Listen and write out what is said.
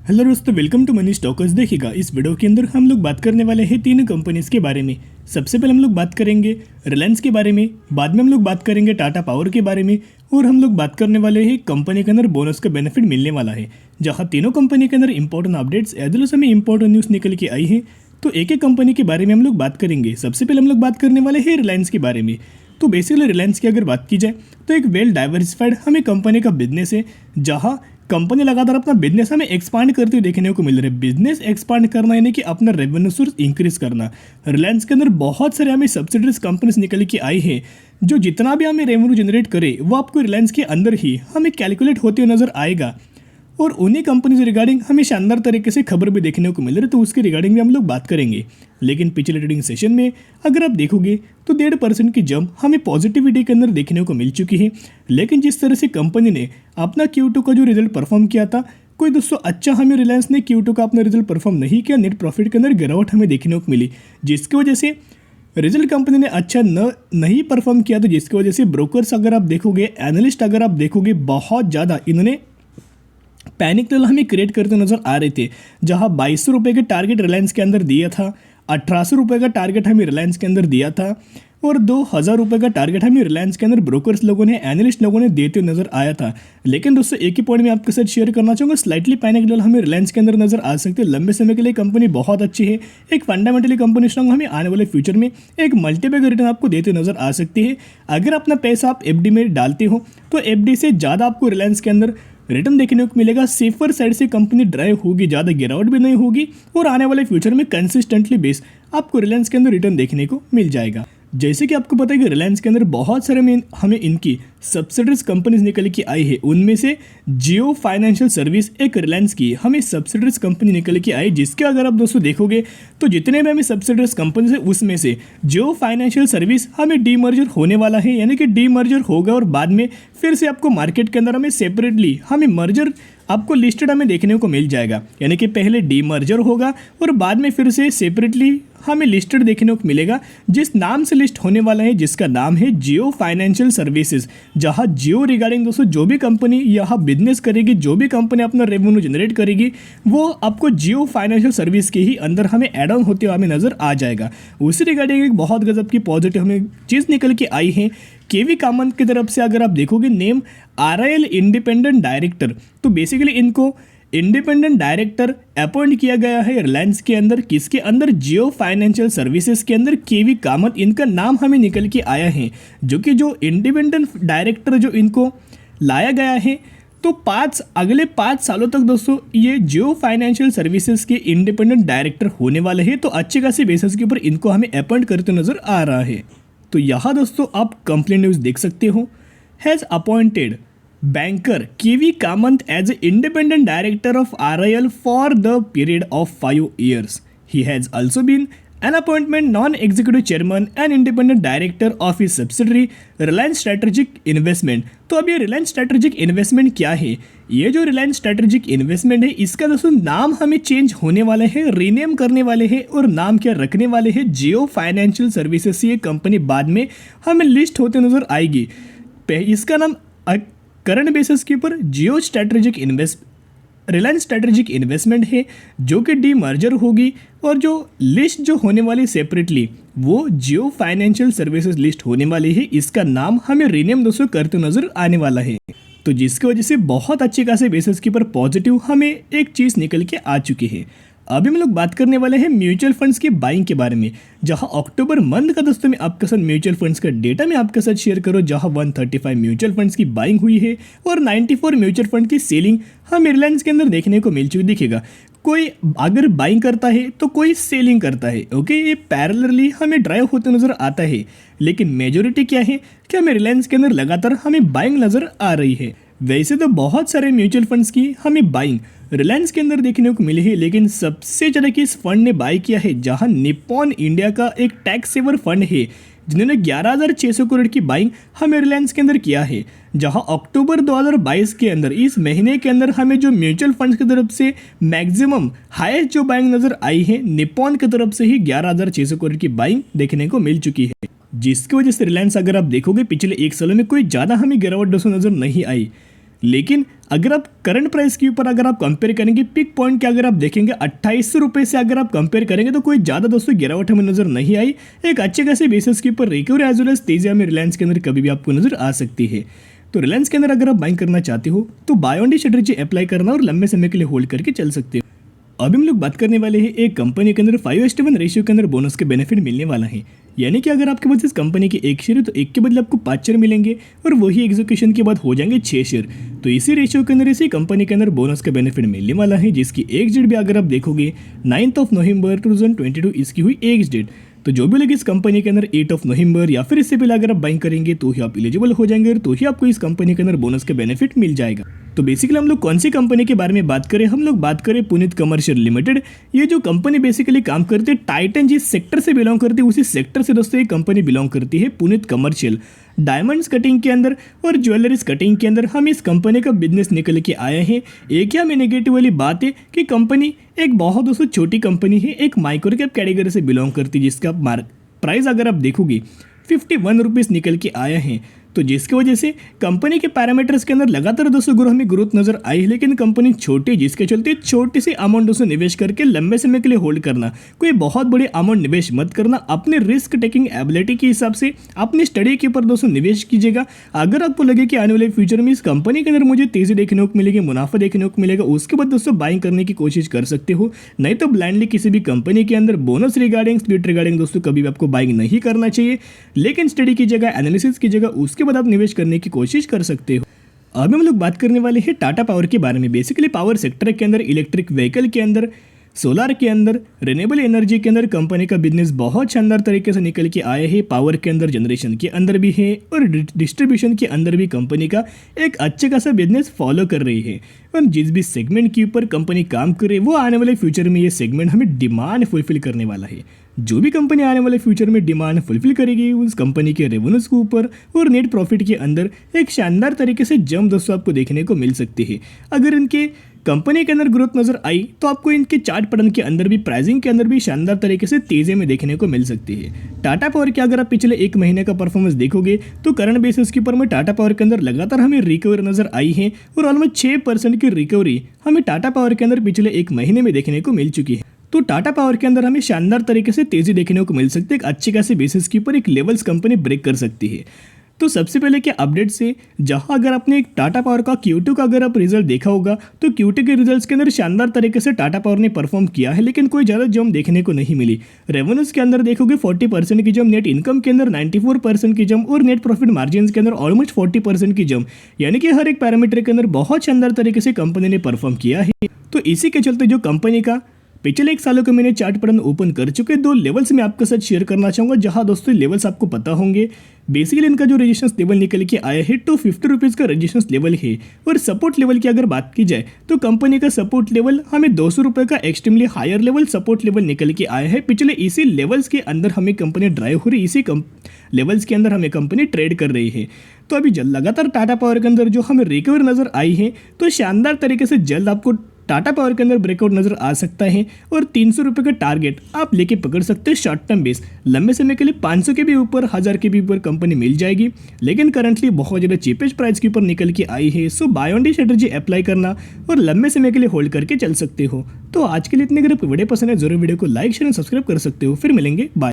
Hello दोस्तों, welcome to money stalkers. देखिएगा, इस वीडियो के अंदर हम लोग बात करने वाले हैं तीन कंपनीज के बारे में। सबसे पहले हम लोग बात करेंगे रिलायंस के बारे में, बाद में हम लोग बात करेंगे टाटा पावर के बारे में, और हम लोग बात करने वाले हैं कंपनी के अंदर बोनस का बेनिफिट मिलने वाला है। जहाँ तीनों कंपनी के अंदर important updates as well as हमें इंपॉर्टेंट न्यूज़ निकल के आई है, तो एक एक कंपनी के बारे में हम लोग बात करेंगे। सबसे पहले हम लोग बात करने वाले हैं रिलायंस के बारे में। तो बेसिकली रिलायंस की अगर बात की जाए तो एक वेल डाइवर्सिफाइड हमें कंपनी का बिजनेस है, जहाँ कंपनी लगातार अपना बिजनेस हमें एक्सपांड करते हुए देखने को मिल रहा है। बिजनेस एक्सपांड करना यानी कि अपना रेवेन्यू सोर्स इंक्रीज करना। रिलायंस के अंदर बहुत सारे हमें सब्सिडरीज कंपनीज निकल के आई है, जो जितना भी हमें रेवेन्यू जनरेट करे वो आपको रिलायंस के अंदर ही हमें कैलकुलेट होते हुए नजर आएगा। और उन्हीं कंपनी से रिगार्डिंग हमें शानदार तरीके से खबर भी देखने को मिल रही है, तो उसके रिगार्डिंग भी हम लोग बात करेंगे। लेकिन पिछले ट्रेडिंग सेशन में अगर आप देखोगे तो 1.5% की जंप हमें पॉजिटिविटी के अंदर देखने को मिल चुकी है। लेकिन जिस तरह से कंपनी ने अपना Q2 का जो रिजल्ट परफॉर्म किया था, कोई दोस्तों अच्छा हमें रिलायंस ने Q2 का अपना रिजल्ट परफॉर्म नहीं किया। नेट प्रॉफिट के अंदर गिरावट हमें देखने को मिली, जिसकी वजह से रिजल्ट कंपनी ने अच्छा नहीं परफॉर्म किया। तो जिसकी वजह से ब्रोकर्स अगर आप देखोगे, एनालिस्ट अगर आप देखोगे, बहुत ज़्यादा इन्होंने पैनिक लेवल हमें क्रिएट करते नजर आ रहे थे। जहां 2200 रुपये के टारगेट रिलायंस के अंदर दिया था, 1800 रुपये का टारगेट हमें रिलायंस के अंदर दिया था, और 2000 रुपये का टारगेट हमें रिलायंस के अंदर ब्रोकर्स लोगों ने, एनालिस्ट लोगों ने देते हुए नजर आया था। लेकिन दोस्तों एक ही पॉइंट में आपके साथ शेयर करना चाहूँगा, स्लाइटली पैनिक लेवल हमें रिलायंस के अंदर नजर आ सकते हैं। लंबे समय के लिए कंपनी बहुत अच्छी है, एक फंडामेंटली कंपनी स्ट्रॉन्ग, हमें आने वाले फ्यूचर में एक मल्टीबैग रिटर्न आपको देते हुए नजर आ सकती है। अगर अपना पैसा आप एफडी में डालते हो तो एफडी से ज़्यादा आपको रिलायंस के अंदर रिटर्न देखने को मिलेगा। सेफर साइड से कंपनी ड्राइव होगी, ज़्यादा गिरावट भी नहीं होगी, और आने वाले फ्यूचर में कंसिस्टेंटली बेस आपको रिलायंस के अंदर रिटर्न देखने को मिल जाएगा। जैसे कि आपको पता है कि रिलायंस के अंदर बहुत सारे हमें इनकी सब्सिडरीज कंपनीज निकल के आई है। उनमें से जियो फाइनेंशियल सर्विस एक रिलायंस की हमें सब्सिडरीज कंपनी निकल के आई, जिसके अगर आप दोस्तों देखोगे तो जितने भी हमें सब्सिडरीज कंपनीज है उसमें से जियो फाइनेंशियल सर्विस हमें डीमर्जर होने वाला है। यानी कि डीमर्जर होगा और बाद में फिर से आपको मार्केट के अंदर हमें सेपरेटली हमें मर्जर आपको लिस्टेड हमें देखने को मिल जाएगा। यानी कि पहले डीमर्जर होगा और बाद में फिर से सेपरेटली हमें लिस्टेड देखने को मिलेगा, जिस नाम से लिस्ट होने वाला है, जिसका नाम है जियो फाइनेंशियल सर्विसेज। जहां जियो रिगार्डिंग दोस्तों जो भी कंपनी यहाँ बिजनेस करेगी, जो भी कंपनी अपना रेवेन्यू जनरेट करेगी, वो आपको जियो फाइनेंशियल सर्विस के ही अंदर हमें एड ऑन होते हुए हमें नजर आ जाएगा। उसी रिगार्डिंग एक बहुत गजब की पॉजिटिव हमें चीज़ निकल के आई है। केवी कामत की तरफ से अगर आप देखोगे नेम RIL इंडिपेंडेंट डायरेक्टर, तो बेसिकली इनको इंडिपेंडेंट डायरेक्टर अपॉइंट किया गया है रिलायंस के अंदर। किसके अंदर? जियो फाइनेंशियल सर्विसेज के अंदर केवी कामत इनका नाम हमें निकल के आया है। जो इंडिपेंडेंट डायरेक्टर जो इनको लाया गया है, तो अगले 5 सालों तक दोस्तों ये जियो फाइनेंशियल सर्विसेज के इंडिपेंडेंट डायरेक्टर होने वाले हैं। तो अच्छे खासी बेसिस के ऊपर इनको हमें अपॉइंट करते नजर आ रहा है। तो यहाँ दोस्तों आप कंप्लेंट न्यूज़ देख सकते हो, has appointed banker KV Kamath as independent director of RIL for the period of 5 years. He has also been an appointment non-executive chairman and independent director of his subsidiary Reliance Strategic Investment. तो अब ये Reliance strategic investment क्या है? ये जो Reliance strategic investment है, इसका दोस्तों नाम हमें चेंज होने वाले हैं, रीनेम करने वाले हैं, और नाम क्या रखने वाले हैं? जियो फाइनेंशियल सर्विसेज से ये कंपनी बाद में हमें लिस्ट होते नजर आएगी। इसका नाम करंट बेसिस के ऊपर जियो रिलायंस स्ट्रेटेजिक इन्वेस्टमेंट है, जो कि डीमर्जर होगी, और जो लिस्ट जो होने वाली सेपरेटली वो जियो फाइनेंशियल सर्विसेज लिस्ट होने वाली है। इसका नाम हमें रीनेम दोस्तों करते नजर आने वाला है। तो जिसकी वजह से बहुत अच्छे खासे बेसिस के ऊपर पॉजिटिव हमें एक चीज़ निकल के आ चुकी है। अभी हम लोग बात करने वाले हैं म्यूचुअल फंड्स की बाइंग के बारे में, जहां अक्टूबर मंथ का दोस्तों मैं आपके साथ म्यूचुअल फंड्स का डेटा मैं आपके साथ शेयर करूं, जहां 135 म्यूचुअल फंड्स की बाइंग हुई है और 94 म्यूचुअल फंड की सेलिंग हमें रिलायंस के अंदर देखने को मिल चुकी दिखेगा। कोई अगर बाइंग करता है तो कोई सेलिंग करता है, ओके, ये पैरेलली हमें ड्राइव होते नजर आता है। लेकिन मेजोरिटी क्या है कि हमें रिलायंस के अंदर लगातार हमें बाइंग नजर आ रही है। वैसे तो बहुत सारे म्यूचुअल फंड्स की हमें बाइंग रिलायंस के अंदर देखने को मिली है, लेकिन सबसे ज़्यादा किस फंड ने बाय किया है? जहां निप्पॉन इंडिया का एक टैक्स सेवर फंड है, जिन्होंने 11,600 करोड़ की बाइंग हमें रिलायंस के अंदर किया है। जहां अक्टूबर 2022 के अंदर, इस महीने के अंदर हमें जो म्यूचुअल फंड्स की तरफ से मैक्सिमम हाईएस्ट जो बाइंग नजर आई है, निप्पॉन की तरफ से ही 11,600 करोड़ की बाइंग देखने को मिल चुकी है। जिसकी वजह से रिलायंस अगर आप देखोगे पिछले 1 सालों में कोई ज़्यादा हमें गिरावट दोस्तों नजर नहीं आई। लेकिन अगर आप करंट प्राइस के ऊपर अगर आप कंपेयर करेंगे पिक पॉइंट के अगर आप देखेंगे 2800 रुपये से अगर आप कंपेयर करेंगे तो कोई ज़्यादा दोस्तों गिरावट हमें नजर नहीं आई। एक अच्छे खासे बेसिस के ऊपर रिकवरी एज वेल एज तेजी हमें रिलायंस के अंदर कभी भी आपको नजर आ सकती है। तो रिलायंस के अंदर अगर आप बाइंग करना चाहते हो तो buy on the strategy apply करना और लंबे समय के लिए होल्ड करके चल सकते हो। अभी हम लोग बात करने वाले हैं एक कंपनी के अंदर 5:1 रेशियो के अंदर बोनस के बेनिफिट मिलने वाला है। यानी कि अगर आपके पास इस कंपनी के 1 शेयर है तो 1 के बदले आपको 5 शेयर मिलेंगे और वही एग्जीक्यूशन के बाद हो जाएंगे 6 शेयर। तो इसी रेशियो के अंदर इसी कंपनी के अंदर बोनस का बेनिफिट मिलने वाला है, जिसकी एग्ज डेट भी अगर आप देखोगे 9 नवंबर 2022 इसकी हुई एग्ज डेट। तो जो भी लोग इस कंपनी के अंदर 8 नवंबर या फिर इससे पहले अगर आप बाइंग करेंगे तो ही आप एलिजिबल हो जाएंगे और तो ही आपको इस कंपनी के अंदर बोनस का बेनिफिट मिल जाएगा। तो बेसिकली हम लोग कौन सी कंपनी के बारे में बात करें, हम लोग बात करें पुनीत कमर्शियल लिमिटेड। ये जो कंपनी बेसिकली काम करती है टाइटन जिस सेक्टर से बिलोंग करती है उसी सेक्टर से दोस्तों ये कंपनी बिलोंग करती है पुनीत कमर्शियल। डायमंड्स कटिंग के अंदर और ज्वेलरीज कटिंग के अंदर हम इस कंपनी का बिजनेस निकल के आए हैं। एक ही में नेगेटिव वाली बात है कि कंपनी एक बहुत दोस्तों छोटी कंपनी है, एक माइक्रो कैप कैटेगरी से बिलोंग करती है, जिसका प्राइस अगर आप देखोगे 51 रुपीज़ निकल के आया है। तो जिसकी वजह से कंपनी के पैरामीटर्स के अंदर लगातार दोस्तों ग्रोथ हमें ग्रोथ नजर आई है, लेकिन कंपनी छोटी जिसके चलते छोटे से अमाउंट दोस्तों निवेश करके लंबे समय के लिए होल्ड करना, कोई बहुत बड़ी अमाउंट निवेश मत करना। अपने रिस्क टेकिंग एबिलिटी के हिसाब से अपनी स्टडी के ऊपर दोस्तों निवेश कीजिएगा। अगर आपको लगे कि आने वाले फ्यूचर में इस कंपनी के अंदर मुझे तेजी देखने को मिलेगी, मुनाफा देखने को मिलेगा, उसके बाद दोस्तों बाइंग करने की कोशिश कर सकते हो। नहीं तो ब्लाइंडली किसी भी कंपनी के अंदर बोनस रिगार्डिंग स्प्लिट रिगार्डिंग दोस्तों कभी भी आपको बाइंग नहीं करना चाहिए, लेकिन स्टडी कीजिएगा, एनालिसिस कीजिएगा, उसके बाद आप निवेश करने की कोशिश कर सकते हो। अब हम लोग बात करने वाले हैं टाटा पावर के बारे में। बेसिकली पावर सेक्टर के अंदर, इलेक्ट्रिक व्हीकल के अंदर, सोलार के अंदर, रिन्यूएबल एनर्जी के अंदर कंपनी का बिजनेस बहुत शानदार तरीके से निकल के आया है। पावर के अंदर, जनरेशन के अंदर भी है और डिस्ट्रीब्यूशन के अंदर भी कंपनी का एक अच्छे खासा बिजनेस फॉलो कर रही है। और जिस भी सेगमेंट के ऊपर कंपनी काम करे वो आने वाले फ्यूचर में ये सेगमेंट हमें डिमांड फुलफिल करने वाला है। जो भी कंपनी आने वाले फ्यूचर में डिमांड फुलफिल करेगी उस कंपनी के रेवेन्यूज के ऊपर और नेट प्रॉफिट के अंदर एक शानदार तरीके से जंप दोस्तों आपको देखने को मिल सकती है। अगर इनके कंपनी के अंदर ग्रोथ नजर आई तो आपको इनके चार्ट पैटर्न के अंदर भी, प्राइसिंग के अंदर भी शानदार तरीके से तेजी में देखने को मिल सकती है। टाटा पावर के अगर आप पिछले 1 महीने का परफॉर्मेंस देखोगे तो करंट बेसिस के ऊपर में टाटा पावर के अंदर लगातार हमें रिकवरी नजर आई है और ऑलमोस्ट 6% की रिकवरी हमें टाटा पावर के अंदर पिछले 1 महीने में देखने को मिल चुकी है। तो टाटा पावर के अंदर हमें शानदार तरीके से तेजी देखने को मिल सकती है। एक अच्छे खासे बेसिस के ऊपर एक लेवल्स कंपनी ब्रेक कर सकती है। तो सबसे पहले क्या अपडेट से, जहां अगर आपने एक टाटा पावर का Q2 का अगर आप रिजल्ट देखा होगा तो Q2 के रिजल्ट्स के अंदर शानदार तरीके से टाटा पावर ने परफॉर्म किया है, लेकिन कोई ज़्यादा जंप देखने को नहीं मिली। रेवेन्यूज के अंदर देखोगे 40% की जंप, नेट इनकम के अंदर 94% की जंप और नेट प्रॉफिट मार्जिन के अंदर ऑलमोस्ट 40% की जंप, यानी कि हर एक पैरामीटर के अंदर बहुत शानदार तरीके से कंपनी ने परफॉर्म किया है। तो इसी के चलते जो कंपनी का पिछले 1 सालों के मैंने चार्ट पैटर्न ओपन कर चुके 2 लेवल्स में आपके साथ शेयर करना चाहूँगा, जहां दोस्तों लेवल्स आपको पता होंगे। बेसिकली इनका जो रेजिस्टेंस लेवल निकल के आया है 250 रुपीज़ का रेजिस्टेंस लेवल है। और सपोर्ट लेवल की अगर बात की जाए तो कंपनी का सपोर्ट लेवल हमें 200 रुपये का extremely higher level support level निकल के आया है। पिछले इसी लेवल्स के अंदर हमें कंपनी ड्राइव हो रही, इसी लेवल्स के अंदर हमें कंपनी ट्रेड कर रही है। तो अभी लगातार टाटा पावर के अंदर जो हमें रिकवरी नजर आई है तो शानदार तरीके से जल्द आपको टाटा पावर के अंदर ब्रेकआउट नजर आ सकता है और 300 रुपये का टारगेट आप लेके पकड़ सकते हैं शॉर्ट टर्म बेस। लंबे समय के लिए 500 के भी ऊपर, 1000 के भी ऊपर कंपनी मिल जाएगी, लेकिन करंटली बहुत ज़्यादा चीपेस्ट प्राइस के ऊपर निकल के आई है। So buy on the strategy apply करना और लंबे समय के लिए होल्ड करके चल सकते हो। तो आज के लिए इतने, अगर आपको वीडियो पसंद है जरूर वीडियो को लाइक शेयर और सब्सक्राइब कर सकते हो। फिर मिलेंगे, बाय।